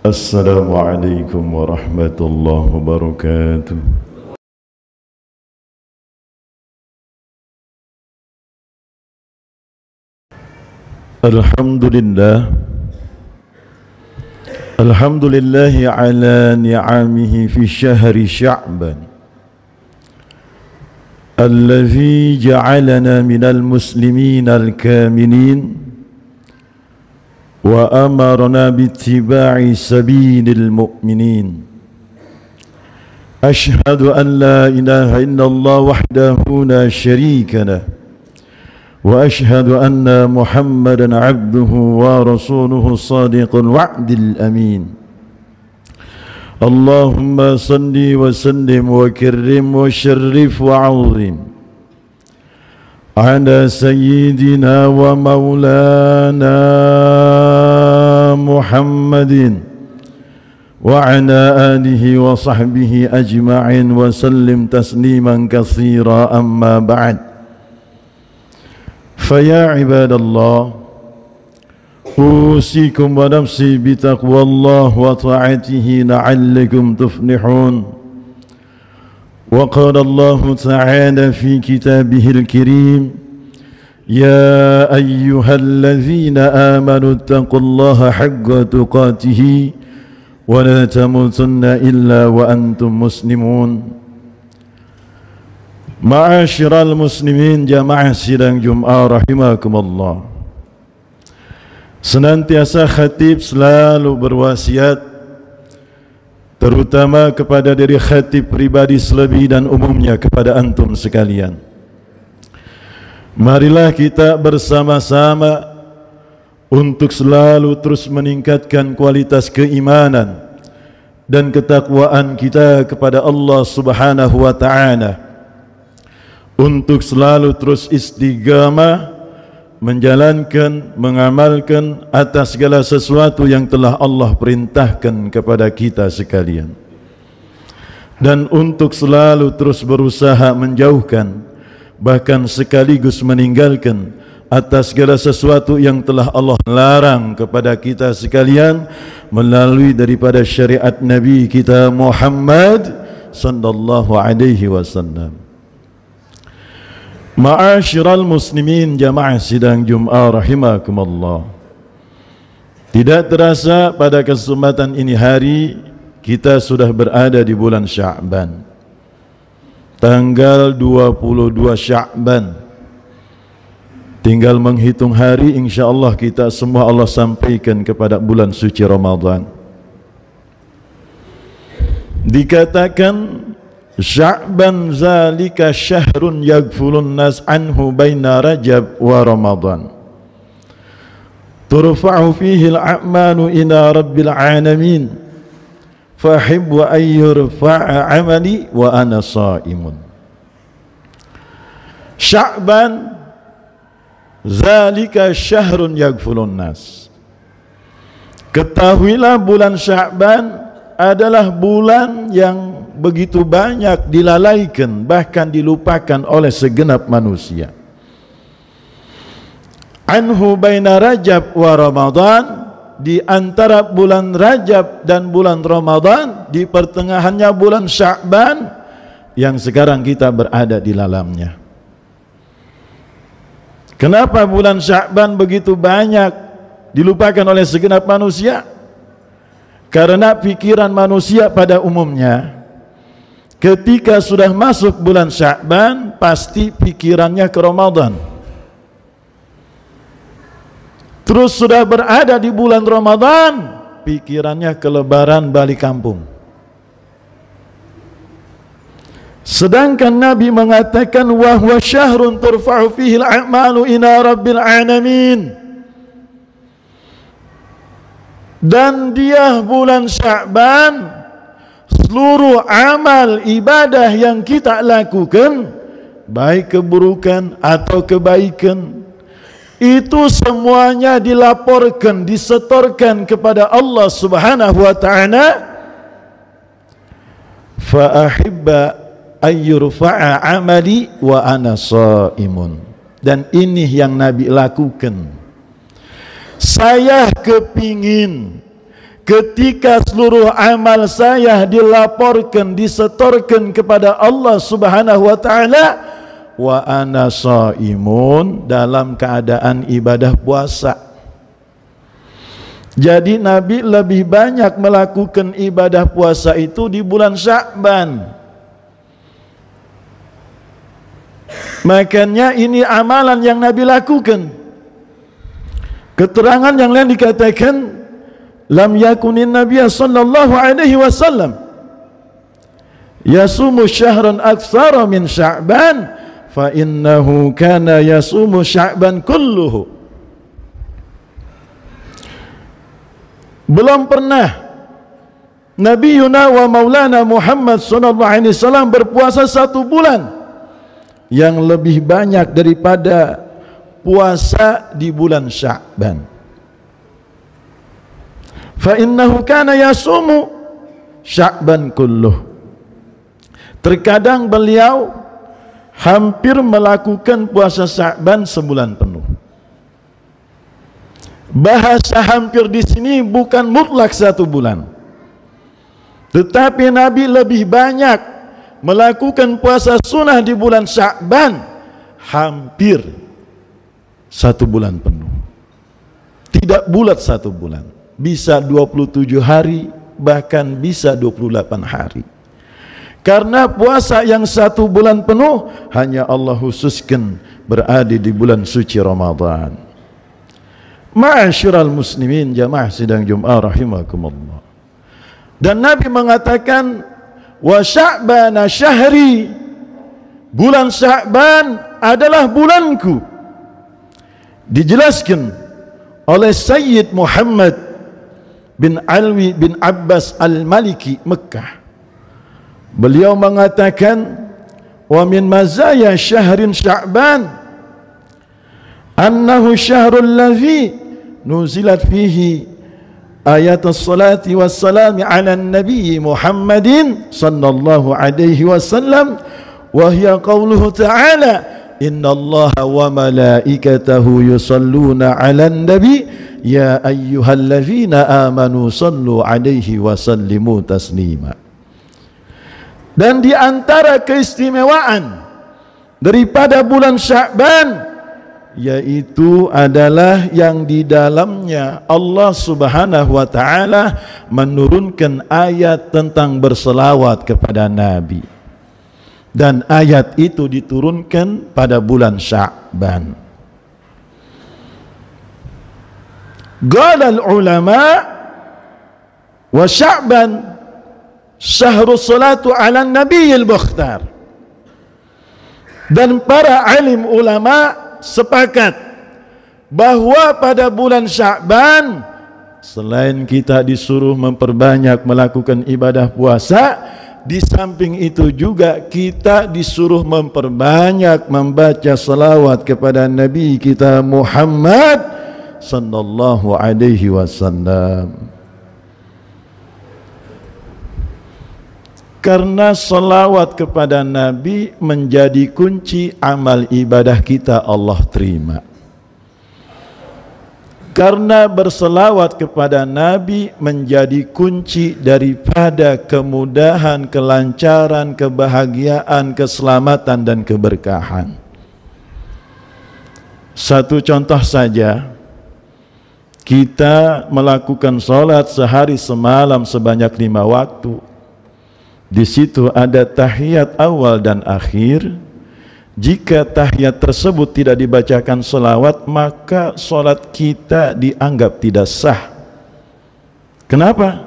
Assalamualaikum warahmatullahi wabarakatuh. Alhamdulillahi ala ni'amihi fi syahri Sya'ban alladhi ja'alana minal muslimin al-kamilin wa amarna bittiba'i sabilil mu'minin. Ashhadu an la ilaha illallah wahdahu la syarika lah wa ashhadu anna Muhammadan abduhu wa rasuluhu sadiqul wa'dil amin. Allahumma salli wa sallim wa kirrim wa syarrif wa 'azim ala sayyidina wa maulana Muhammadin wa ala alihi wa sahbihi ajma'in wa sallim tasliman katsira, amma ba'd. Faya ibadallah, usikum wa nafsi bitaqwallah wa ta'atihi la'allakum tuflihun. وقال الله تعالى في كتابه الكريم يا أيها الذين آمنوا اتقوا الله حق تقاته ولا تموتن إلا وأنتم مسلمون. Ma'asyiral muslimin jamaah sidang Jum'ah rahimakumullah. Senantiasa khatib selalu berwasiat, terutama kepada diri khatib pribadi selebih dan umumnya kepada antum sekalian. Marilah kita bersama-sama untuk selalu terus meningkatkan kualitas keimanan dan ketakwaan kita kepada Allah Subhanahu wa ta'ala, untuk selalu terus istiqamah menjalankan, mengamalkan atas segala sesuatu yang telah Allah perintahkan kepada kita sekalian, dan untuk selalu terus berusaha menjauhkan, bahkan sekaligus meninggalkan atas segala sesuatu yang telah Allah larang kepada kita sekalian melalui daripada syariat Nabi kita Muhammad sallallahu alaihi wasallam. Ma'asyiral muslimin jamaah sidang Jum'ah rahimakumullah. Tidak terasa pada kesempatan ini hari kita sudah berada di bulan Sya'ban, tanggal 22 Sya'ban. Tinggal menghitung hari, insyaallah kita semua Allah sampaikan kepada bulan suci Ramadan. Dikatakan Sya'ban zalika syahrun yaghfulun nas anhu baina Rajab wa Ramadan, turfa'u fihi al-a'malu ila rabbil alamin, fahibbu an yurfa'a 'amali wa ana sha'imun. Sya'ban zalika syahrun yaghfulun nas. Ketahuilah bulan Sya'ban adalah bulan yang begitu banyak dilalaikan, bahkan dilupakan oleh segenap manusia. Anhu baina Rajab wa Ramadan, di antara bulan Rajab dan bulan Ramadan, di pertengahannya bulan Sya'ban yang sekarang kita berada di dalamnya. Kenapa bulan Sya'ban begitu banyak dilupakan oleh segenap manusia? Karena pikiran manusia pada umumnya ketika sudah masuk bulan Sya'ban pasti pikirannya ke Ramadan. Terus sudah berada di bulan Ramadan, pikirannya ke lebaran balik kampung. Sedangkan Nabi mengatakan wa huwa syahrun turfa'u fihi al-a'malu ila rabbil alamin. Dan dia bulan Sya'ban, seluruh amal ibadah yang kita lakukan, baik keburukan atau kebaikan, itu semuanya dilaporkan, disetorkan kepada Allah Subhanahu wa ta'ala. Fa ahibba ayyurfa'a amali wa ana shaimun. Dan ini yang Nabi lakukan. Saya kepingin ketika seluruh amal saya dilaporkan, disetorkan kepada Allah Subhanahu wa taala, wa ana shaimun, dalam keadaan ibadah puasa. Jadi Nabi lebih banyak melakukan ibadah puasa itu di bulan Sya'ban. Makanya ini amalan yang Nabi lakukan. Keterangan yang lain dikatakan, lam yakunin Nabiy sallallahu alaihi wasallam yasumu syahran aktsara min Sya'ban fa innahu kana yasumu Sya'ban kulluhu. Belum pernah Nabi Yuna wa Maulana Muhammad sallallahu alaihi wasallam berpuasa 1 bulan yang lebih banyak daripada puasa di bulan Sya'ban. Fa innahu kana yasumu Sya'ban kulluh. Terkadang beliau hampir melakukan puasa Sya'ban sebulan penuh. Bahasa hampir di sini bukan mutlak 1 bulan, tetapi Nabi lebih banyak melakukan puasa sunnah di bulan Sya'ban hampir 1 bulan penuh. Tidak bulat 1 bulan, bisa 27 hari, bahkan bisa 28 hari. Karena puasa yang 1 bulan penuh hanya Allah khususkan berada di bulan suci Ramadan. Ma'asyiral muslimin, jamaah sidang Jumat rahimakumullah. Dan Nabi mengatakan, wa Sya'bana syahri, bulan Sya'ban adalah bulanku. Dijelaskan oleh Sayyid Muhammad bin Alwi bin Abbas Al-Maliki Mekah. Beliau mengatakan, wa min mazaya syahrin Sya'ban annahu syahrul ladzi nuzilat fihi ayat as-salati was-salami ala nabi Muhammadin sallallahu alaihi wasallam, wa hiya qauluhu ta'ala innallaha wa malaikatahu yusalluna 'alan nabi ya ayyuhalladzina amanu sallu 'alaihi wa sallimu taslima. Dan di antara keistimewaan daripada bulan Sya'ban yaitu adalah yang di dalamnya Allah Subhanahu wa taala menurunkan ayat tentang berselawat kepada Nabi. Dan ayat itu diturunkan pada bulan Sya'ban. Qala al-ulama wa Sya'ban syahru salatu ala nabiyil mukhtar. Dan para alim ulama sepakat bahwa pada bulan Sya'ban selain kita disuruh memperbanyak melakukan ibadah puasa, di samping itu juga kita disuruh memperbanyak membaca salawat kepada Nabi kita Muhammad sallallahu alaihi wasallam. Karena salawat kepada Nabi menjadi kunci amal ibadah kita Allah terima. Karena berselawat kepada Nabi menjadi kunci daripada kemudahan, kelancaran, kebahagiaan, keselamatan dan keberkahan. Satu contoh saja, kita melakukan salat sehari semalam sebanyak 5 waktu. Di situ ada tahiyat awal dan akhir. Jika tahiyat tersebut tidak dibacakan selawat, maka solat kita dianggap tidak sah. Kenapa?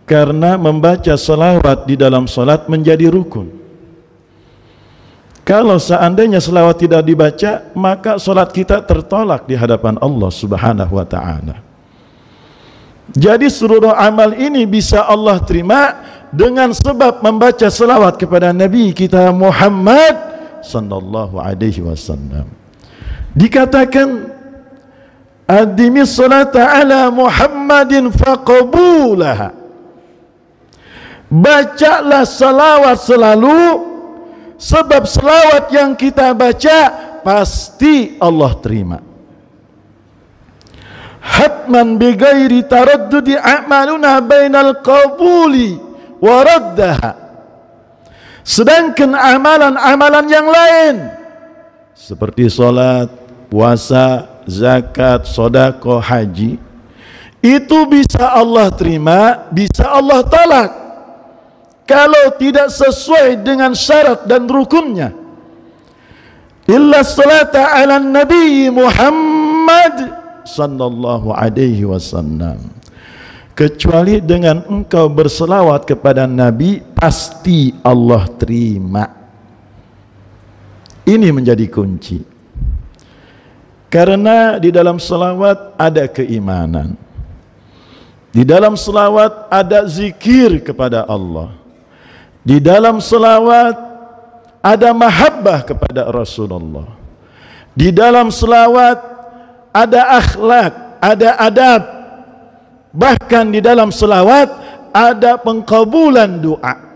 Karena membaca selawat di dalam solat menjadi rukun. Kalau seandainya selawat tidak dibaca, maka solat kita tertolak di hadapan Allah Subhanahu wa ta'ala. Jadi seluruh amal ini bisa Allah terima dengan sebab membaca selawat kepada Nabi kita Muhammad sallallahu alaihi wasallam. Dikatakan adimis salata ala Muhammadin faqbulaha. Bacalah selawat selalu, sebab selawat yang kita baca pasti Allah terima. hatman bighairi taraddudi a'maluna bainal qabuli wa raddaha. Sedangkan amalan-amalan yang lain seperti salat, puasa, zakat, sedekah, haji, itu bisa Allah terima, bisa Allah tolak kalau tidak sesuai dengan syarat dan rukunnya. Illa salata ala nabi Muhammad sallallahu alaihi wasallam, kecuali dengan engkau berselawat kepada Nabi, pasti Allah terima. Ini menjadi kunci, karena di dalam selawat ada keimanan, di dalam selawat ada zikir kepada Allah, di dalam selawat ada mahabbah kepada Rasulullah, di dalam selawat ada akhlak, ada adab, bahkan di dalam selawat ada pengkabulan doa.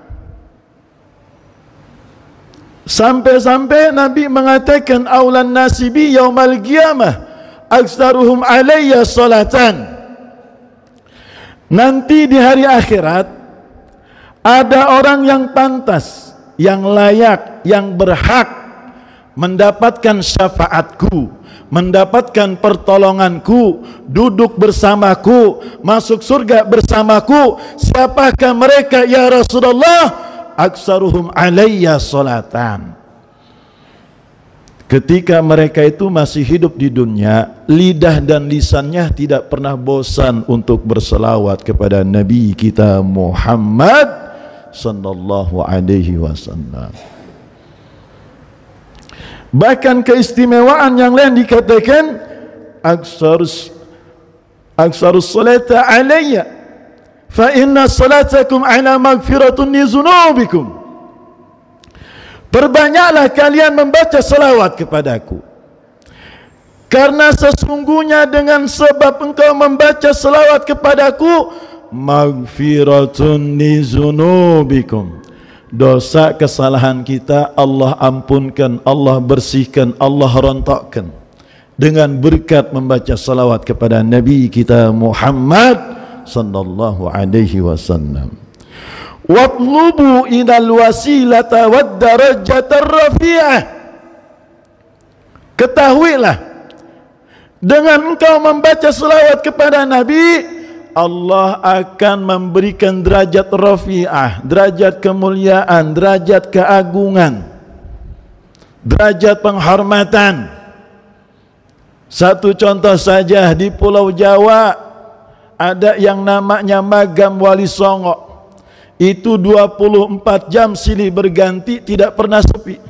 Sampai-sampai Nabi mengatakan aulan nasibi yaumal qiyamah aktsaruhum alayya salatan. Nanti di hari akhirat ada orang yang pantas, yang layak, yang berhak mendapatkan syafaatku, mendapatkan pertolonganku, duduk bersamaku, masuk surga bersamaku. Siapakah mereka ya Rasulullah? Aksaruhum alayya salatan. Ketika mereka itu masih hidup di dunia, lidah dan lisannya tidak pernah bosan untuk berselawat kepada Nabi kita Muhammad sallallahu alaihi wasallam. Bahkan keistimewaan yang lain dikatakan aksarus salata alayya fa inna salatakum ala maghfiratun li dzunubikum. Perbanyaklah kalian membaca selawat kepadaku, karena sesungguhnya dengan sebab engkau membaca selawat kepadaku, maghfiratun li dzunubikum, dosa kesalahan kita Allah ampunkan, Allah bersihkan, Allah rontokkan dengan berkat membaca salawat kepada Nabi kita Muhammad sallallahu alaihi wasallam. Watlubu ilal wasilata wad darajatar rafi'ah. Ketahuilah, dengan engkau membaca salawat kepada Nabi, Allah akan memberikan derajat rafi'ah, derajat kemuliaan, derajat keagungan, derajat penghormatan. Satu contoh saja, di Pulau Jawa ada yang namanya Magam Wali Songo. Itu 24 jam silih berganti, tidak pernah sepi.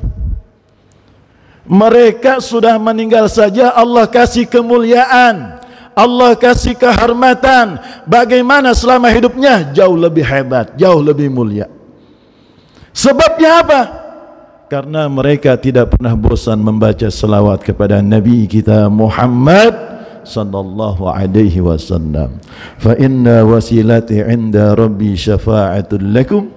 Mereka sudah meninggal saja Allah kasih kemuliaan, Allah kasih kehormatan. Bagaimana selama hidupnya? Jauh lebih hebat, jauh lebih mulia. Sebabnya apa? Karena mereka tidak pernah bosan membaca selawat kepada Nabi kita Muhammad sallallahu alaihi wasallam. Fa inna wasilati 'inda rabbi syafa'atul lakum.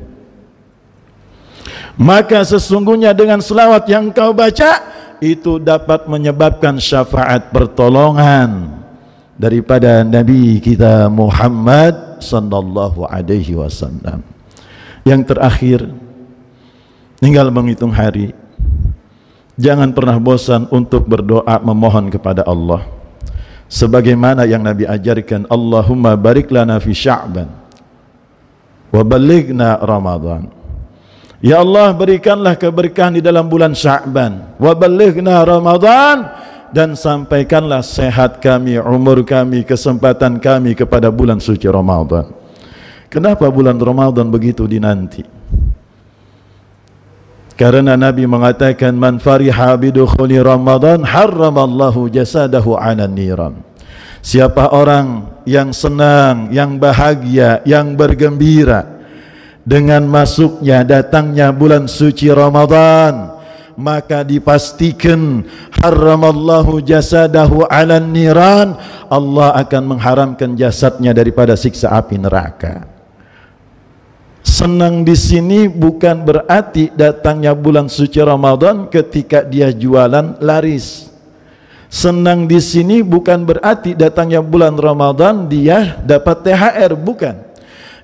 Maka sesungguhnya dengan selawat yang kau baca itu dapat menyebabkan syafaat pertolongan daripada Nabi kita Muhammad sallallahu alaihi wasallam. Yang terakhir, tinggal menghitung hari. Jangan pernah bosan untuk berdoa memohon kepada Allah. Sebagaimana yang Nabi ajarkan, Allahumma barik lana fi Sya'ban wa balighna Ramadan. Ya Allah, berikanlah keberkahan di dalam bulan Sya'ban, wa balighna Ramadan, dan sampaikanlah sehat kami, umur kami, kesempatan kami kepada bulan suci Ramadan. Kenapa bulan Ramadan begitu dinanti? Karena Nabi mengatakan, man fariha bidukhuli Ramadan harramallahu jasadahu 'alan niran. Siapa orang yang senang, yang bahagia, yang bergembira dengan masuknya, datangnya bulan suci Ramadan, maka dipastikan harramallahu jasadahu 'alan niran, Allah akan mengharamkan jasadnya daripada siksa api neraka. Senang di sini bukan berarti datangnya bulan suci Ramadan ketika dia jualan laris. Senang di sini bukan berarti datangnya bulan Ramadan dia dapat THR, bukan.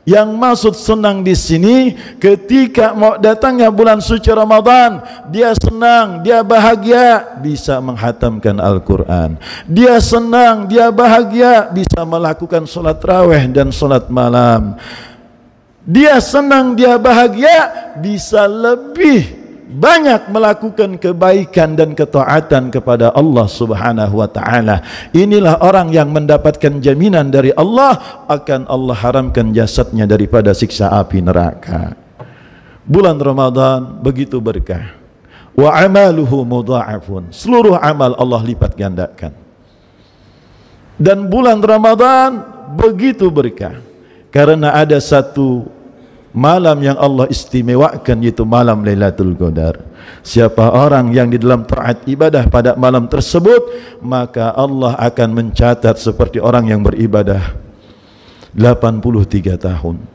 Yang maksud senang di sini ketika mau datangnya bulan suci Ramadan, dia senang, dia bahagia bisa menghatamkan Al-Quran. Dia senang, dia bahagia bisa melakukan sholat raweh dan sholat malam. Dia senang, dia bahagia bisa lebih banyak melakukan kebaikan dan ketaatan kepada Allah Subhanahu wa taala. Inilah orang yang mendapatkan jaminan dari Allah akan Allah haramkan jasadnya daripada siksa api neraka. Bulan Ramadan begitu berkah. Wa amaluhu mudha'afun. Seluruh amal Allah lipat gandakan. Dan bulan Ramadan begitu berkah karena ada satu malam yang Allah istimewakan, yaitu malam Lailatul Qadar. Siapa orang yang di dalam taat ibadah pada malam tersebut, maka Allah akan mencatat seperti orang yang beribadah 83 tahun.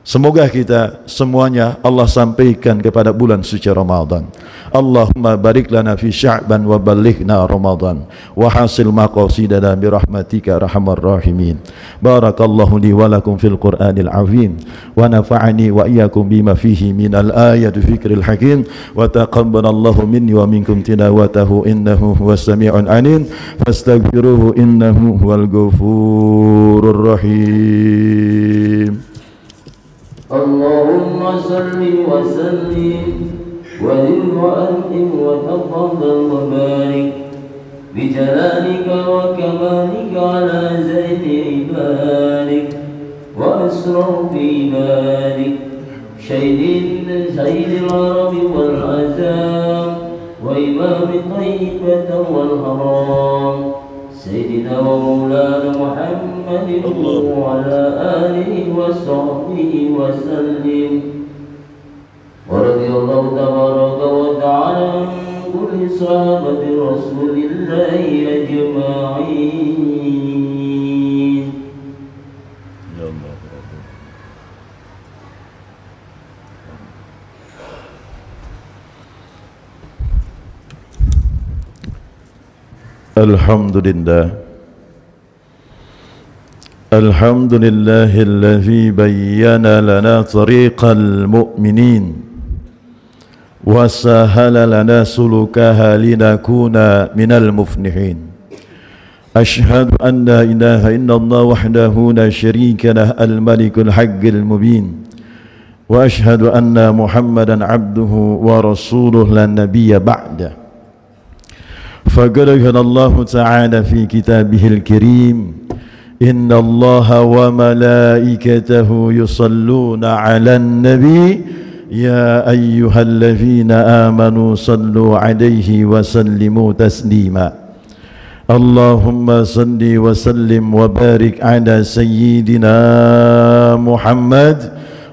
Semoga kita semuanya Allah sampaikan kepada bulan suci Ramadan. Allahumma barik lana fi Sya'ban wa ballighna Ramadan wa hasil maqasidana bi rahmatika arhamar rahimin. Barakallahu li wa lakum fil Qur'anil azim wa nafa'ani wa iyyakum bima fihi minal ayati fikril hakim wa taqabbalallahu minni wa minkum tilawatahu innahu huwas sami'un alim fastaghfiruhu innahu huwal ghafurur rahim. Allahumma salli wa sallim wa zid wa an'im wa tafadhal wa barik bi jalalika wa kamalika ala zaini ibadik wa asrafi ibadik sayyidil arabi wal azam wa imam tayyibatan wal haram Sayyidina wa Maulana Muhammadin wa ala alihi wa sahbihi wa sallim. Wa radiyallahu tabaraka wa ta'ala an kulli sahabati Rasulillahi ajma'in. Ya Allah. Alhamdulillah. Alhamdulillahilladzi bayyana lana tariqal mu'minin wa sahala lana sulukaha linakuna minal muflihin. Ashhadu an la ilaha illallah wahdahu la syarika lah al-malikul haqqil mubin wa ashhadu anna Muhammadan abduhu wa rasuluhu la nabiyya ba'dah. فقد قال الله تعالى في كتابه الكريم إن الله وملائكته يصلون على النبي يا أيها الذين آمنوا صلوا عليه وسلموا تسليما اللهم صل وسلم وبارك على سيدنا محمد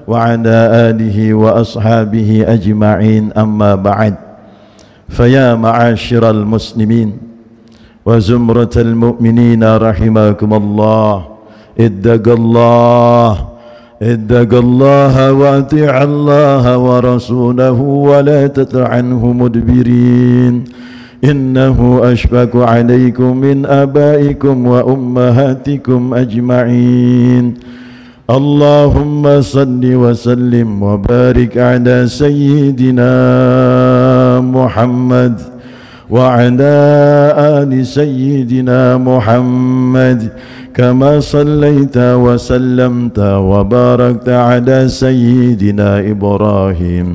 وعلى آله وأصحابه أجمعين أما بعد فيا معاشر المسلمين وزمرة المؤمنين رحمكم الله اتقوا الله واطيع الله ورسوله ولا تطع عنه مدبرين إنه أشفق عليكم من آبائكم وأمهاتكم أجمعين اللهم صل وسلم وبارك على سيدنا محمد وعلى آل سيدنا محمد كما صليت وسلمت وباركت على سيدنا إبراهيم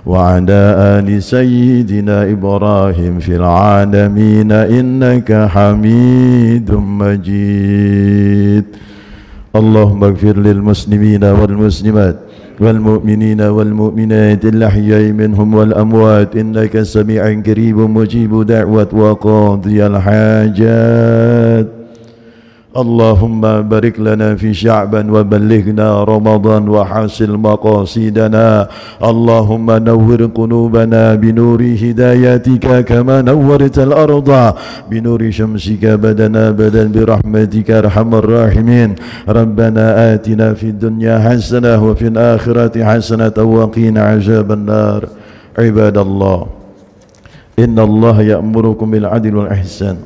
وعلى آل سيدنا إبراهيم في العالمين إنك حميد مجيد اللهم اغفر للمسلمين والمسلمات والمؤمنين والمؤمنات الأحياء منهم والأموات إنك سميع قريب مجيب دعوة وقاضي الحاجات اللهم بارك لنا في شعبا وبلغنا رمضان وحاصل مقاصدنا اللهم نور قلوبنا بنور هدايتك كما نورت الأرض بنور شمسك بدنا بدن برحمتك أرحم الراحمين ربنا آتنا في الدنيا حسنة وفي الآخرة حسنة وقنا عذاب النار عباد الله إن الله يأمركم بالعدل والإحسان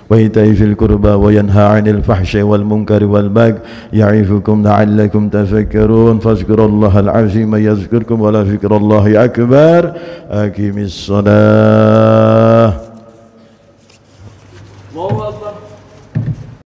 وإيتاء ذي القربى وينهى عن الفحشاء والمنكر والبغي يعظكم لعلكم تذكرون فاذكروا الله العظيم يذكركم ولذكر الله أكبر أقم الصلاة.